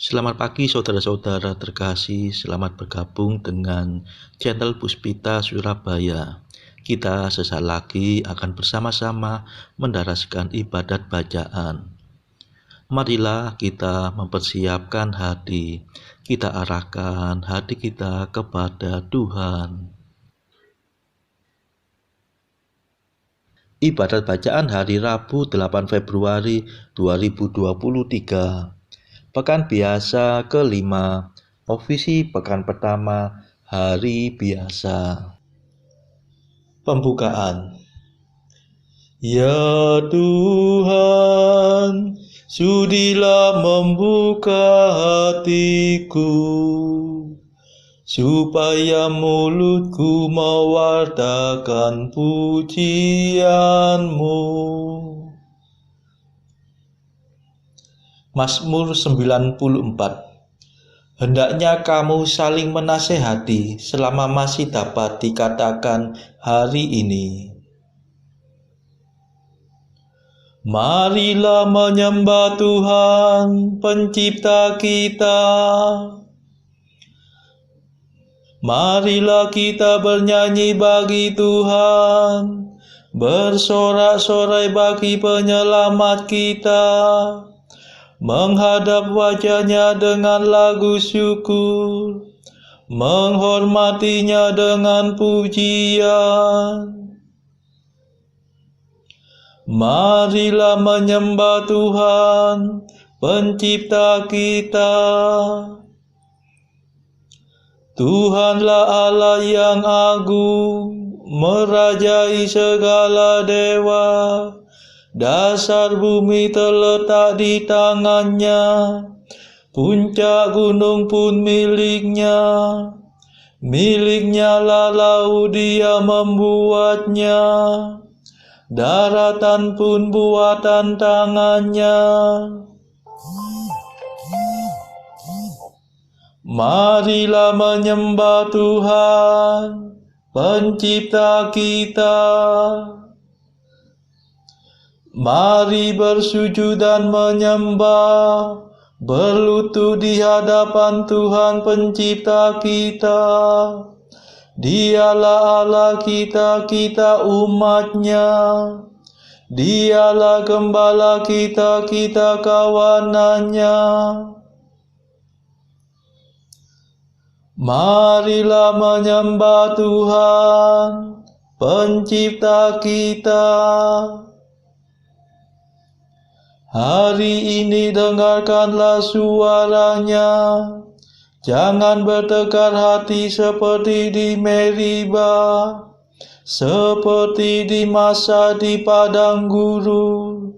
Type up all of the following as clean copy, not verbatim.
Selamat pagi saudara-saudara terkasih, selamat bergabung dengan channel Puspita Surabaya. Kita sesaat lagi akan bersama-sama mendaraskan ibadat bacaan. Marilah kita mempersiapkan hati, kita arahkan hati kita kepada Tuhan. Ibadat bacaan hari Rabu 8 Februari 2023. Pekan biasa kelima, ofisi pekan pertama, hari biasa. Pembukaan. Ya Tuhan, sudilah membuka hatiku, supaya mulutku mewartakan pujian-Mu. Mazmur 94. Hendaknya kamu saling menasehati selama masih dapat dikatakan hari ini. Marilah menyembah Tuhan, pencipta kita. Marilah kita bernyanyi bagi Tuhan, bersorak-sorai bagi penyelamat kita, menghadap wajah-Nya dengan lagu syukur, menghormati-Nya dengan pujian. Marilah menyembah Tuhan, pencipta kita. Tuhanlah Allah yang agung, merajai segala dewa. Dasar bumi terletak di tangan-Nya, puncak gunung pun milik-Nya. Milik-Nya lah laut, Dia membuatnya, daratan pun buatan tangan-Nya. Marilah menyembah Tuhan, pencipta kita. Mari bersujud dan menyembah, berlutut di hadapan Tuhan pencipta kita. Dialah Allah kita, kita umat-Nya. Dialah gembala kita, kita kawanan-Nya. Marilah menyembah Tuhan, pencipta kita. Hari ini dengarkanlah suara-Nya. Jangan bertekar hati seperti di Meriba, seperti di masa di padang gurun,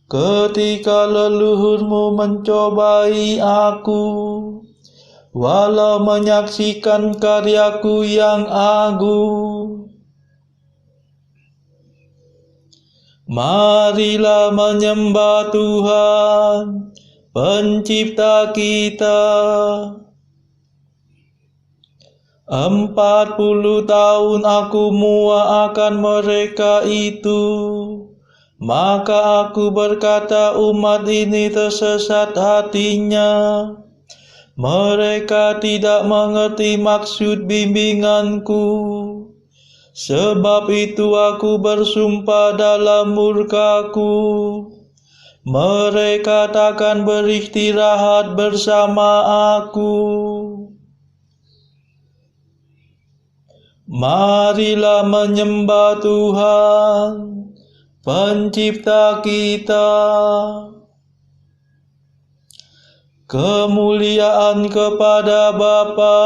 ketika leluhurmu mencobai aku, walau menyaksikan karyaku yang agung. Marilah menyembah Tuhan, pencipta kita. 40 tahun aku muak akan mereka itu. Maka aku berkata, umat ini tersesat hatinya. Mereka tidak mengerti maksud bimbinganku. Sebab itu aku bersumpah dalam murkaku, mereka takkan beristirahat bersama aku. Marilah menyembah Tuhan, pencipta kita. Kemuliaan kepada Bapa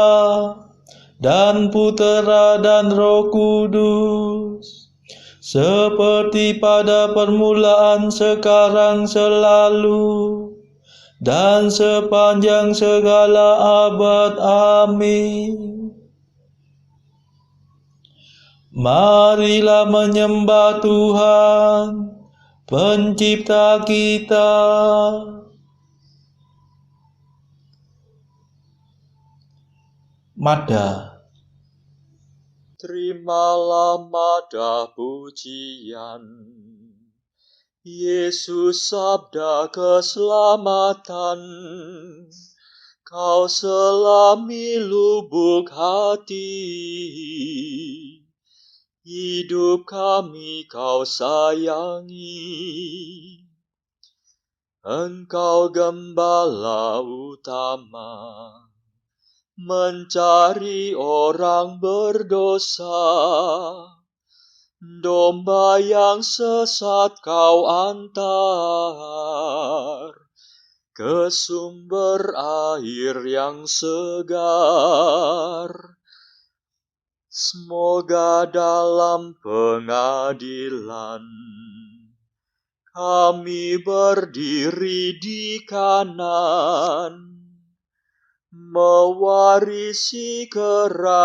dan Putera dan Roh Kudus, seperti pada permulaan, sekarang, selalu, dan sepanjang segala abad. Amin. Marilah menyembah Tuhan, pencipta kita. Mada. Terimalah madah pujian, Yesus sabda keselamatan, Kau selami lubuk hati, hidup kami Kau sayangi. Engkau gembala utama, mencari orang berdosa. Domba yang sesat Kau antar ke sumber air yang segar. Semoga dalam pengadilan kami berdiri di kanan, mewarisi kerajaan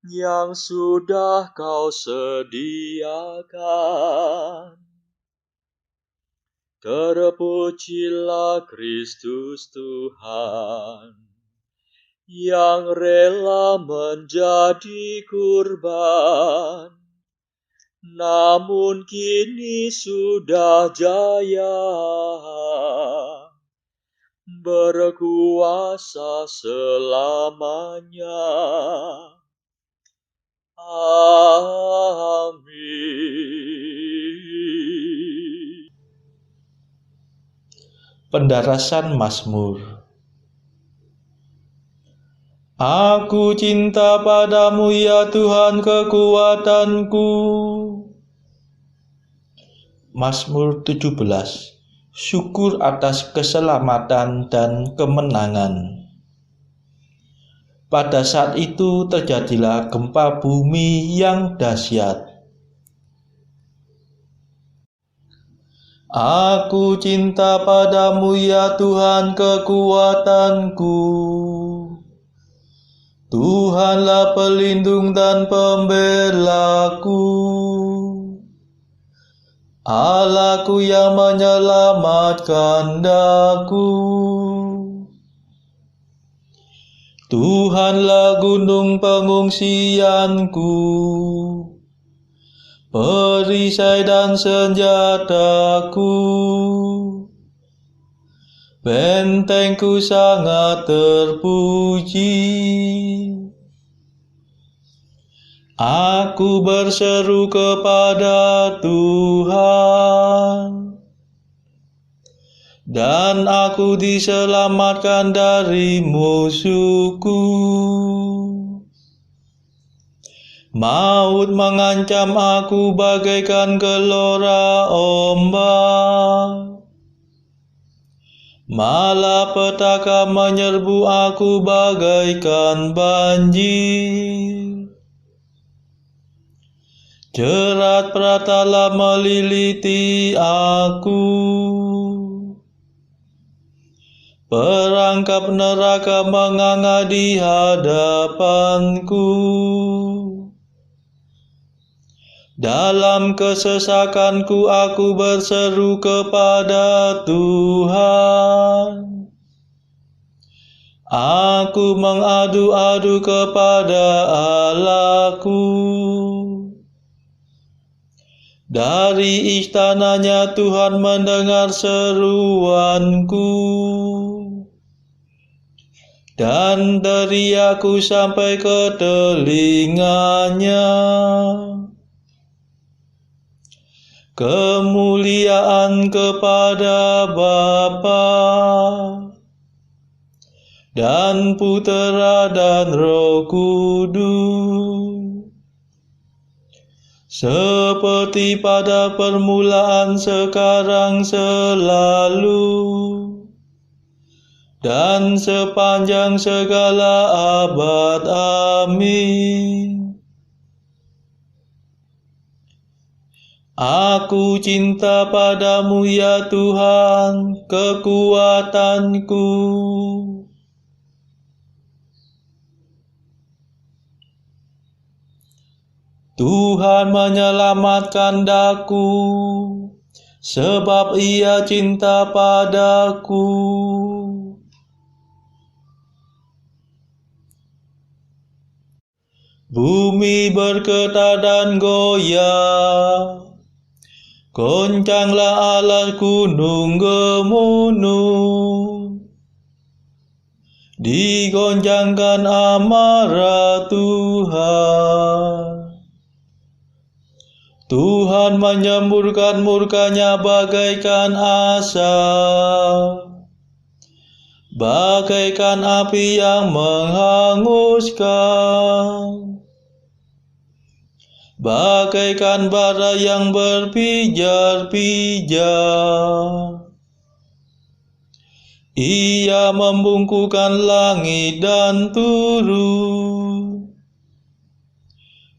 yang sudah Kau sediakan. Terpujilah Kristus Tuhan, yang rela menjadi kurban, namun kini sudah jaya, berkuasa selamanya. Amin. Pendarasan Mazmur. Aku cinta padamu ya Tuhan kekuatanku. Mazmur 17. Syukur atas keselamatan dan kemenangan. Pada saat itu terjadilah gempa bumi yang dahsyat. Aku cinta padamu ya Tuhan kekuatanku. Tuhanlah pelindung dan pembelaku, Allahku yang menyelamatkan daku. Tuhanlah gunung pengungsianku, perisai dan senjataku. Bentengku sangat terpuji. Aku berseru kepada Tuhan, dan aku diselamatkan dari musuhku. Maut mengancam aku bagaikan gelora ombak, malapetaka menyerbu aku bagaikan banjir. Jerat pratala meliliti aku, perangkap neraka menganga di hadapanku. Dalam kesesakanku aku berseru kepada Tuhan. Aku mengadu-adu kepada Allahku. Dari istananya Tuhan mendengar seruanku, dan teriakku sampai ke telinganya. Kemuliaan kepada Bapa dan Putera dan Roh Kudus, seperti pada permulaan, sekarang, selalu, dan sepanjang segala abad. Amin. Aku cinta padamu ya Tuhan kekuatanku. Tuhan menyelamatkan daku, sebab Ia cinta padaku. Bumi bergetar dan goyah, Goncanglah alas gunung Gemunung, digoncangkan amarah Tuhan. Tuhan menyemburkan murkanya bagaikan asap, bagaikan api yang menghanguskan, bagaikan bara yang berpijar-pijar. Ia membungkukkan langit dan turun,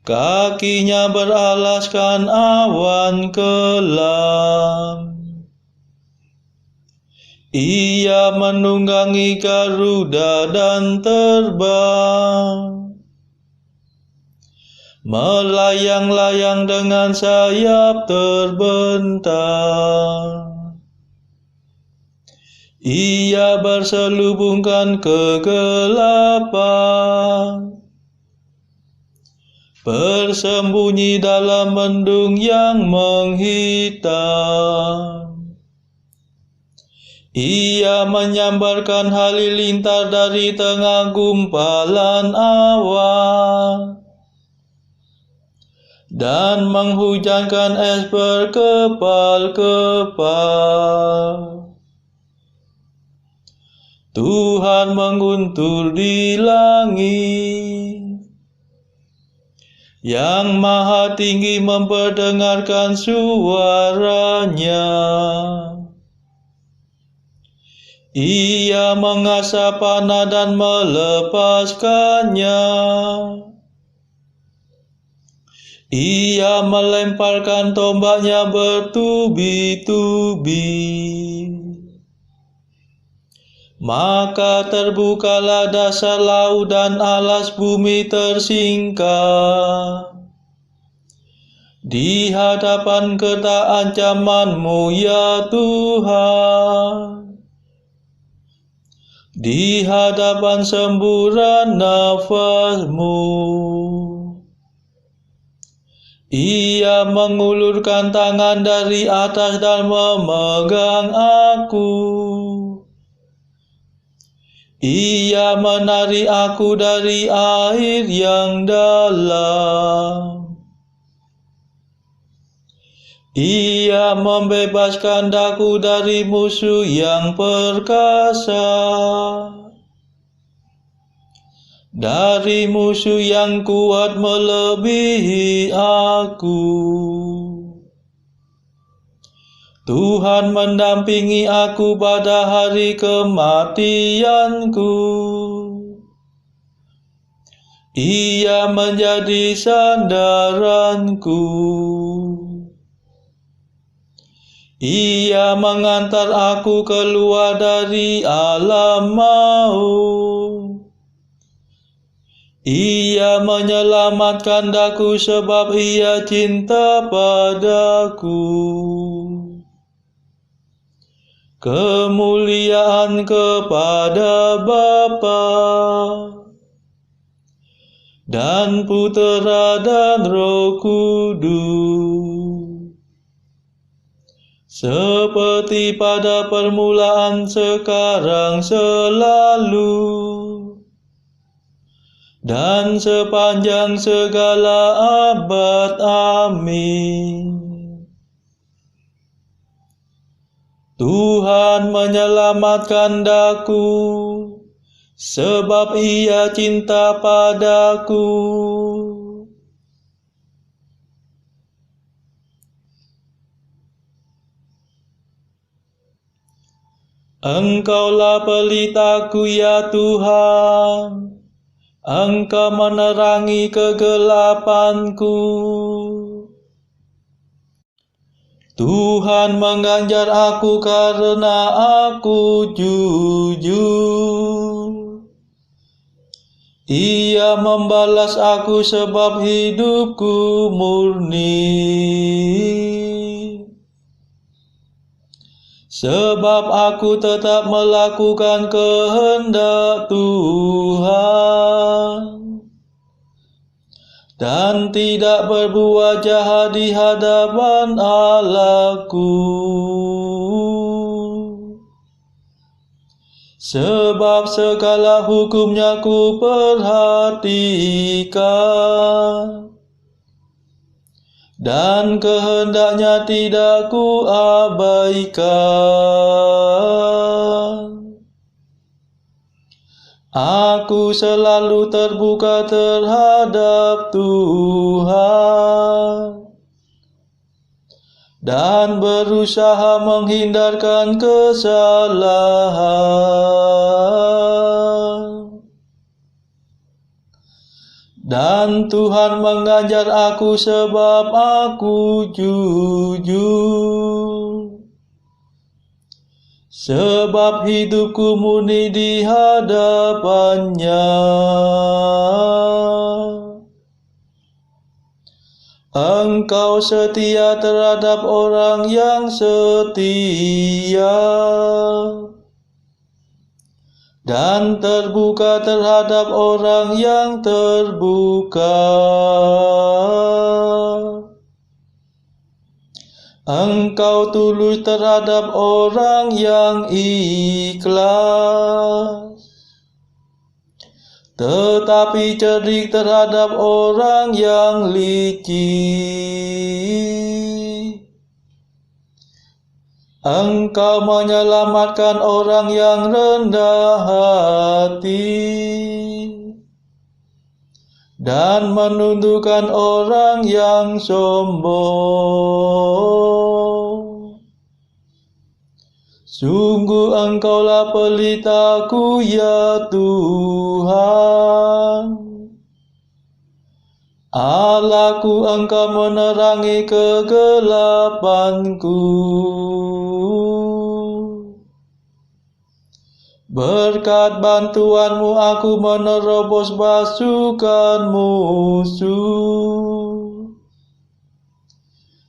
kakinya beralaskan awan kelam. Ia menunggangi Garuda dan terbang, melayang-layang dengan sayap terbentang. Ia berselubungkan kegelapan, bersembunyi dalam mendung yang menghitam. Ia menyambarkan halilintar dari tengah gumpalan awan, dan menghujankan es berkepal-kepal. Tuhan menguntur di langit, Yang Maha Tinggi memperdengarkan suaranya. Ia mengasah panah dan melepaskannya. Ia melemparkan tombaknya bertubi-tubi. Maka terbukalah dasar laut dan alas bumi tersingkap di hadapan kerta ancaman-Mu, ya Tuhan, di hadapan semburan nafas-Mu. Ia mengulurkan tangan dari atas dan memegang aku. Ia menarik aku dari air yang dalam. Ia membebaskan daku dari musuh yang perkasa, dari musuh yang kuat melebihi aku. Tuhan mendampingi aku pada hari kematianku. Ia menjadi sandaranku. Ia mengantar aku keluar dari alam maut. Ia menyelamatkan daku sebab Ia cinta padaku. Kemuliaan kepada Bapa dan Putera dan Roh Kudus, seperti pada permulaan, sekarang, selalu, dan sepanjang segala abad. Amin. Tuhan menyelamatkan daku, sebab Ia cinta padaku. Engkaulah pelitaku, ya Tuhan, Engkau menerangi kegelapanku. Tuhan mengganjar aku karena aku jujur. Ia membalas aku sebab hidupku murni. Sebab aku tetap melakukan kehendak Tuhan. dan tidak berbuat jahat di hadapan Allahku. Sebab segala hukumnya ku perhatikan, dan kehendaknya tidak ku abaikan. Aku selalu terbuka terhadap Tuhan dan berusaha menghindarkan kesalahan. Dan Tuhan mengajar aku sebab aku jujur. Sebab hidupku murni di hadapannya. Engkau setia terhadap orang yang setia, dan terbuka terhadap orang yang terbuka. Engkau tulus terhadap orang yang ikhlas, tetapi cerdik terhadap orang yang licik. Engkau menyelamatkan orang yang rendah hati, dan menundukkan orang yang sombong. Sungguh Engkaulah pelitaku, ya Tuhan. Allahku, Engkau menerangi kegelapanku. Berkat bantuanmu aku menerobos pasukan musuh.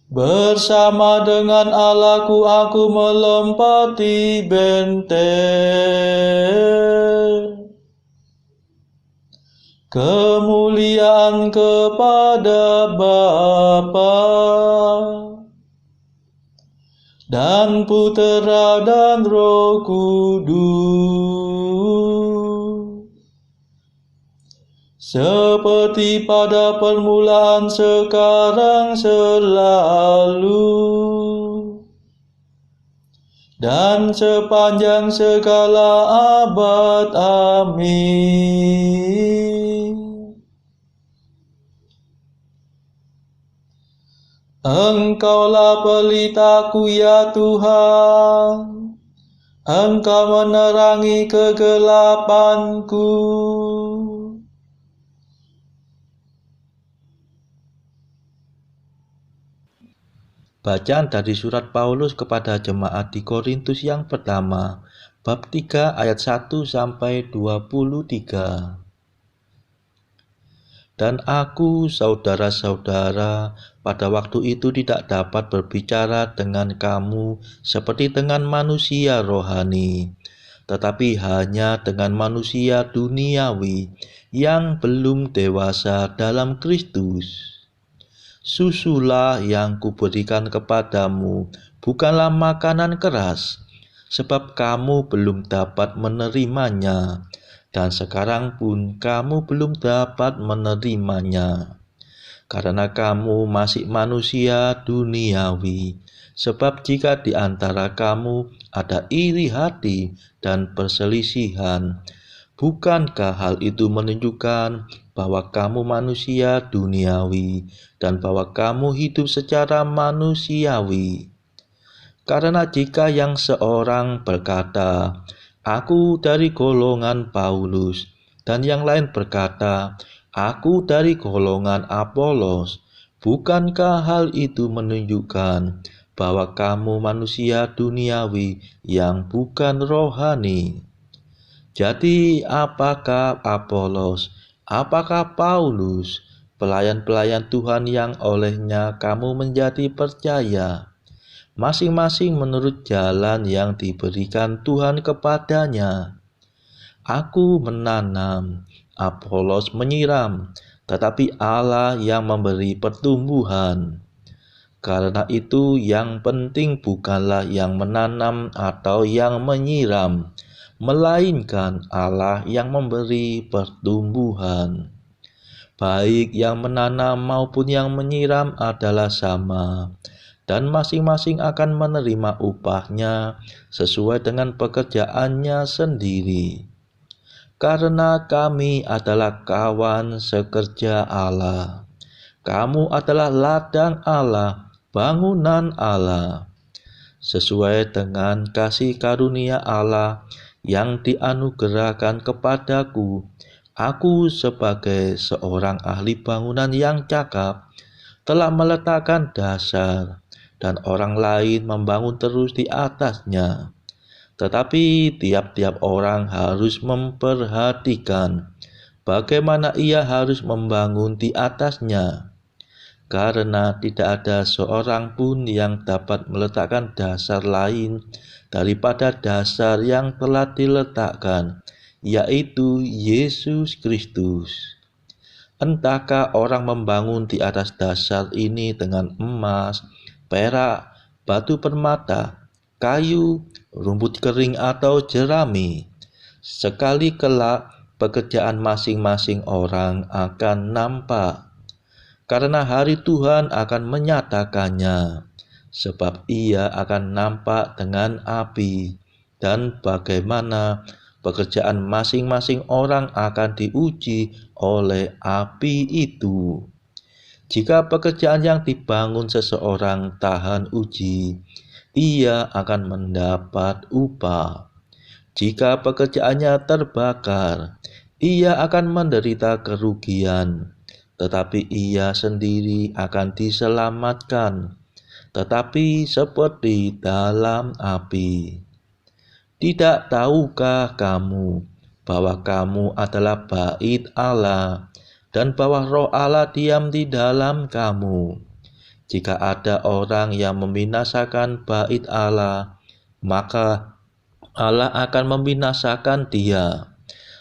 Bersama dengan Allahku aku melompati benteng. Kemuliaan kepada Bapa dan Putera dan Roh Kudus, seperti pada permulaan, sekarang, selalu, dan sepanjang segala abad. Amin. Engkaulah pelitaku, ya Tuhan. Engkau menerangi kegelapanku. Bacaan dari surat Paulus kepada jemaat di Korintus yang pertama, bab 3 ayat 1 sampai 23. Dan aku, saudara-saudara, pada waktu itu tidak dapat berbicara dengan kamu seperti dengan manusia rohani, tetapi hanya dengan manusia duniawi yang belum dewasa dalam Kristus. Susulah yang kuberikan kepadamu bukanlah makanan keras, sebab kamu belum dapat menerimanya, dan sekarang pun kamu belum dapat menerimanya, karena kamu masih manusia duniawi. Sebab jika di antara kamu ada iri hati dan perselisihan, bukankah hal itu menunjukkan bahwa kamu manusia duniawi dan bahwa kamu hidup secara manusiawi? Karena jika yang seorang berkata, "Aku dari golongan Paulus," dan yang lain berkata, "Aku dari golongan Apolos," bukankah hal itu menunjukkan bahwa kamu manusia duniawi yang bukan rohani? Jadi apakah Apolos, apakah Paulus, pelayan-pelayan Tuhan yang olehnya kamu menjadi percaya, masing-masing menurut jalan yang diberikan Tuhan kepadanya? Aku menanam, Apolos menyiram, tetapi Allah yang memberi pertumbuhan. Karena itu yang penting bukanlah yang menanam atau yang menyiram, melainkan Allah yang memberi pertumbuhan. Baik yang menanam maupun yang menyiram adalah sama, dan masing-masing akan menerima upahnya sesuai dengan pekerjaannya sendiri. Karena kami adalah kawan sekerja Allah. Kamu adalah ladang Allah, bangunan Allah. Sesuai dengan kasih karunia Allah yang dianugerahkan kepadaku, aku sebagai seorang ahli bangunan yang cakap telah meletakkan dasar, dan orang lain membangun terus di atasnya. Tetapi tiap-tiap orang harus memperhatikan bagaimana ia harus membangun di atasnya, karena tidak ada seorang pun yang dapat meletakkan dasar lain daripada dasar yang telah diletakkan, yaitu Yesus Kristus. Entahkah orang membangun di atas dasar ini dengan emas, perak, batu permata, kayu, rumput kering atau jerami. Sekali kelak pekerjaan masing-masing orang akan nampak, karena hari Tuhan akan menyatakannya, sebab ia akan nampak dengan api, dan bagaimana pekerjaan masing-masing orang akan diuji oleh api itu. Jika pekerjaan yang dibangun seseorang tahan uji, ia akan mendapat upah. Jika pekerjaannya terbakar, ia akan menderita kerugian, tetapi ia sendiri akan diselamatkan, tetapi seperti dalam api. Tidak tahukah kamu bahwa kamu adalah bait Allah, dan bahwa Roh Allah diam di dalam kamu? Jika ada orang yang membinasakan bait Allah, maka Allah akan membinasakan dia.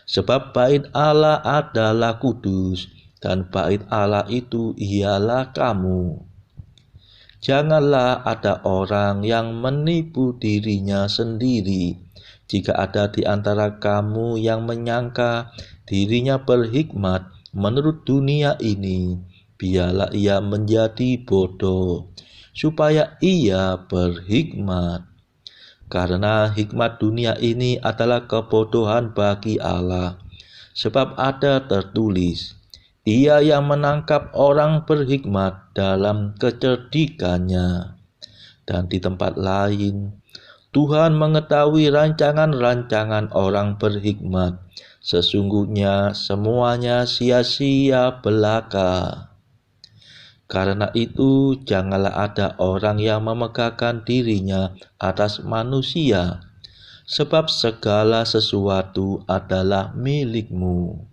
Sebab bait Allah adalah kudus, dan bait Allah itu ialah kamu. Janganlah ada orang yang menipu dirinya sendiri. Jika ada di antara kamu yang menyangka dirinya berhikmat menurut dunia ini, biarlah ia menjadi bodoh, supaya ia berhikmat. Karena hikmat dunia ini adalah kebodohan bagi Allah. Sebab ada tertulis, Ia yang menangkap orang berhikmat dalam kecerdikannya. Dan di tempat lain, Tuhan mengetahui rancangan-rancangan orang berhikmat. Sesungguhnya semuanya sia-sia belaka. Karena itu, janganlah ada orang yang memegahkan dirinya atas manusia, sebab segala sesuatu adalah milikmu.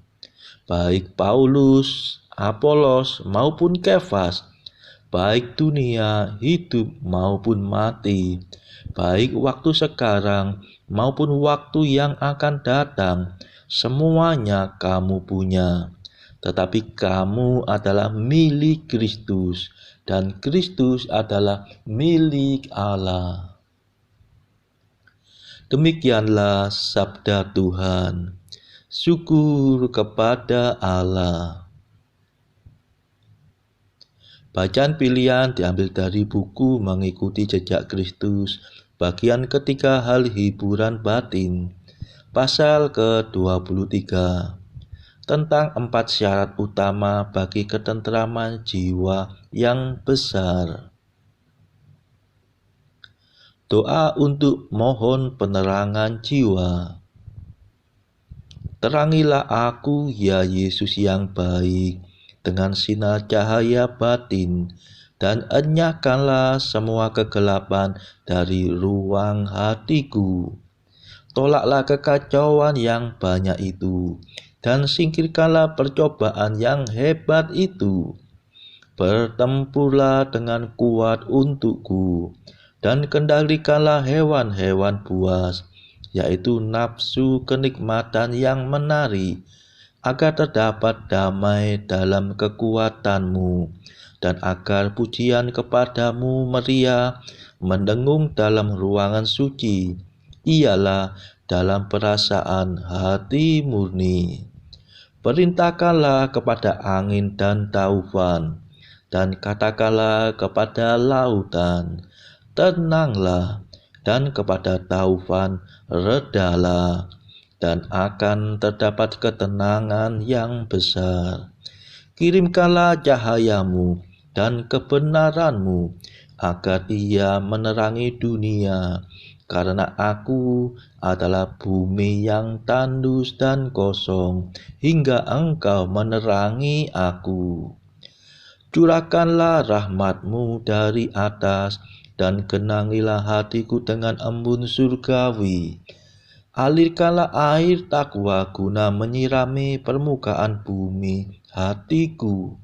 Baik Paulus, Apolos maupun Kefas, baik dunia hidup maupun mati, baik waktu sekarang maupun waktu yang akan datang, semuanya kamu punya. Tetapi kamu adalah milik Kristus, dan Kristus adalah milik Allah. Demikianlah sabda Tuhan. Syukur kepada Allah. Bacaan pilihan diambil dari buku Mengikuti Jejak Kristus, bagian ketiga, hal hiburan batin, pasal ke-23, tentang 4 syarat utama bagi ketentraman jiwa yang besar. Doa untuk mohon penerangan jiwa. Terangilah aku, ya Yesus yang baik, dengan sinar cahaya batin, dan enyahkanlah semua kegelapan dari ruang hatiku. Tolaklah kekacauan yang banyak itu, dan singkirkanlah percobaan yang hebat itu. Bertempurlah dengan kuat untukku, dan kendalikanlah hewan-hewan buas, yaitu nafsu kenikmatan yang menari, agar terdapat damai dalam kekuatanmu, dan agar pujian kepadamu meriah mendengung dalam ruangan suci, ialah dalam perasaan hati murni. Perintahkanlah kepada angin dan taufan, dan katakanlah kepada lautan, tenanglah, dan kepada taufan, redalah, dan akan terdapat ketenangan yang besar. Kirimkanlah cahayamu dan kebenaranmu, agar ia menerangi dunia, karena aku adalah bumi yang tandus dan kosong, hingga engkau menerangi aku. Curahkanlah rahmatmu dari atas, dan genangilah hatiku dengan embun surgawi. Alirkanlah air takwa guna menyirami permukaan bumi hatiku,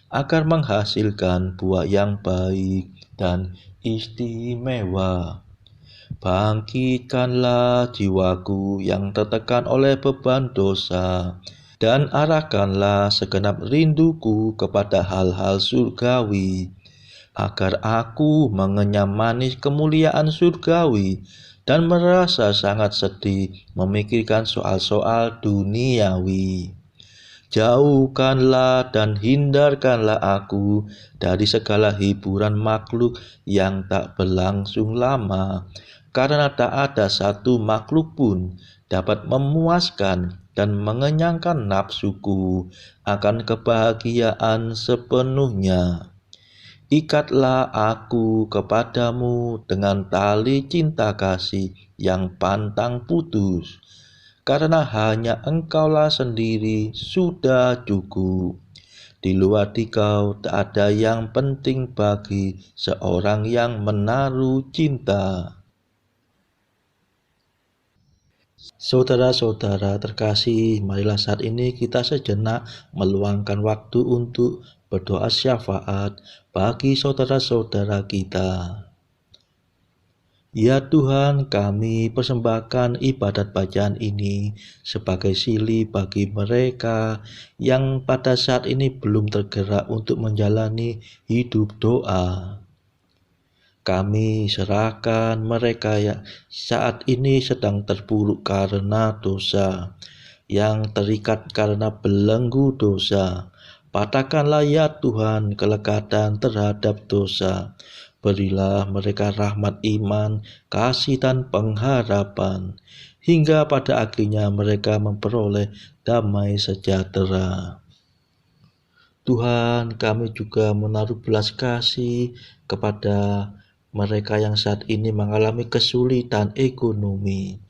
agar menghasilkan buah yang baik dan istimewa. Bangkitkanlah jiwaku yang tertekan oleh beban dosa, dan arahkanlah segenap rinduku kepada hal-hal surgawi, agar aku mengenyam manis kemuliaan surgawi dan merasa sangat sedih memikirkan soal-soal duniawi. Jauhkanlah dan hindarkanlah aku dari segala hiburan makhluk yang tak berlangsung lama, karena tak ada satu makhluk pun dapat memuaskan dan mengenyangkan nafsuku akan kebahagiaan sepenuhnya. Ikatlah aku kepadamu dengan tali cinta kasih yang pantang putus, karena hanya engkaulah sendiri sudah cukup. Di luar dikau tak ada yang penting bagi seorang yang menaruh cinta. Saudara-saudara terkasih, marilah saat ini kita sejenak meluangkan waktu untuk berdoa syafaat bagi saudara-saudara kita. Ya Tuhan, kami persembahkan ibadat bacaan ini sebagai silih bagi mereka yang pada saat ini belum tergerak untuk menjalani hidup doa. Kami serahkan mereka yang saat ini sedang terpuruk karena dosa, yang terikat karena belenggu dosa. Patahkanlah ya Tuhan kelekatan terhadap dosa. Berilah mereka rahmat iman, kasih dan pengharapan, hingga pada akhirnya mereka memperoleh damai sejahtera. Tuhan, kami juga menaruh belas kasih kepada mereka yang saat ini mengalami kesulitan ekonomi.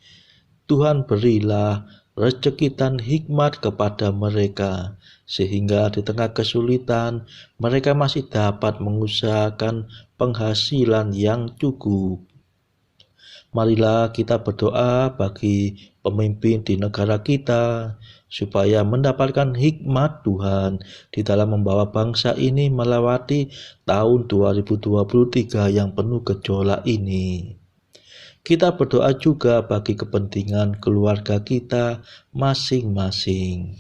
Tuhan, berilah rezeki dan hikmat kepada mereka, sehingga di tengah kesulitan mereka masih dapat mengusahakan penghasilan yang cukup. Marilah kita berdoa bagi pemimpin di negara kita, supaya mendapatkan hikmat Tuhan di dalam membawa bangsa ini melewati tahun 2023 yang penuh gejolak ini. Kita berdoa juga bagi kepentingan keluarga kita masing-masing.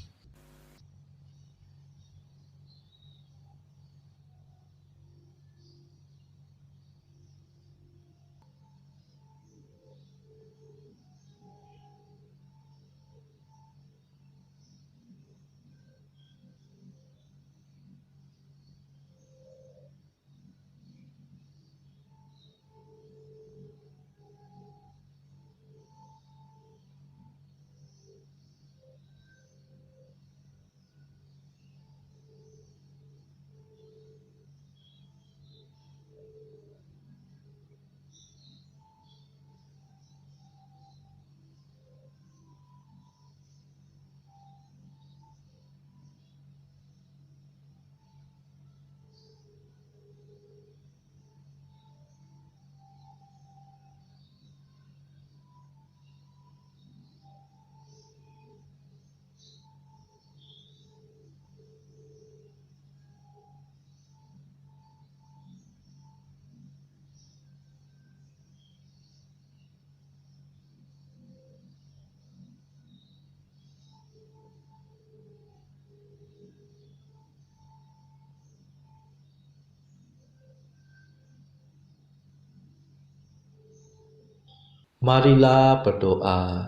Marilah berdoa.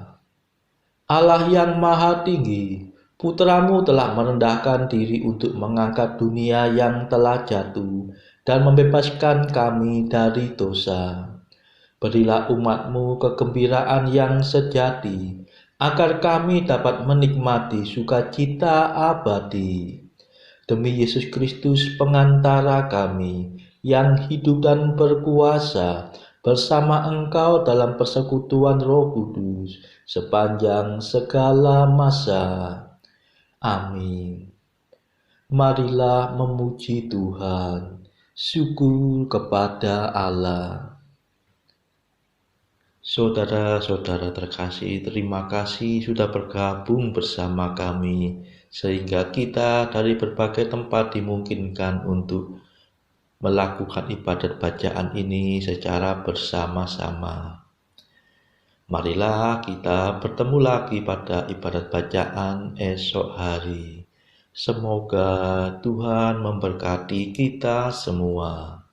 Allah yang Maha Tinggi, Putra-Mu telah merendahkan diri untuk mengangkat dunia yang telah jatuh dan membebaskan kami dari dosa. Berilah umat-Mu kegembiraan yang sejati, agar kami dapat menikmati sukacita abadi. Demi Yesus Kristus pengantara kami, yang hidup dan berkuasa bersama Engkau dalam persekutuan Roh Kudus sepanjang segala masa. Amin. Marilah memuji Tuhan. Syukur kepada Allah. Saudara-saudara terkasih, terima kasih sudah bergabung bersama kami, sehingga kita dari berbagai tempat dimungkinkan untuk melakukan ibadat bacaan ini secara bersama-sama. Marilah kita bertemu lagi pada ibadat bacaan esok hari. Semoga Tuhan memberkati kita semua.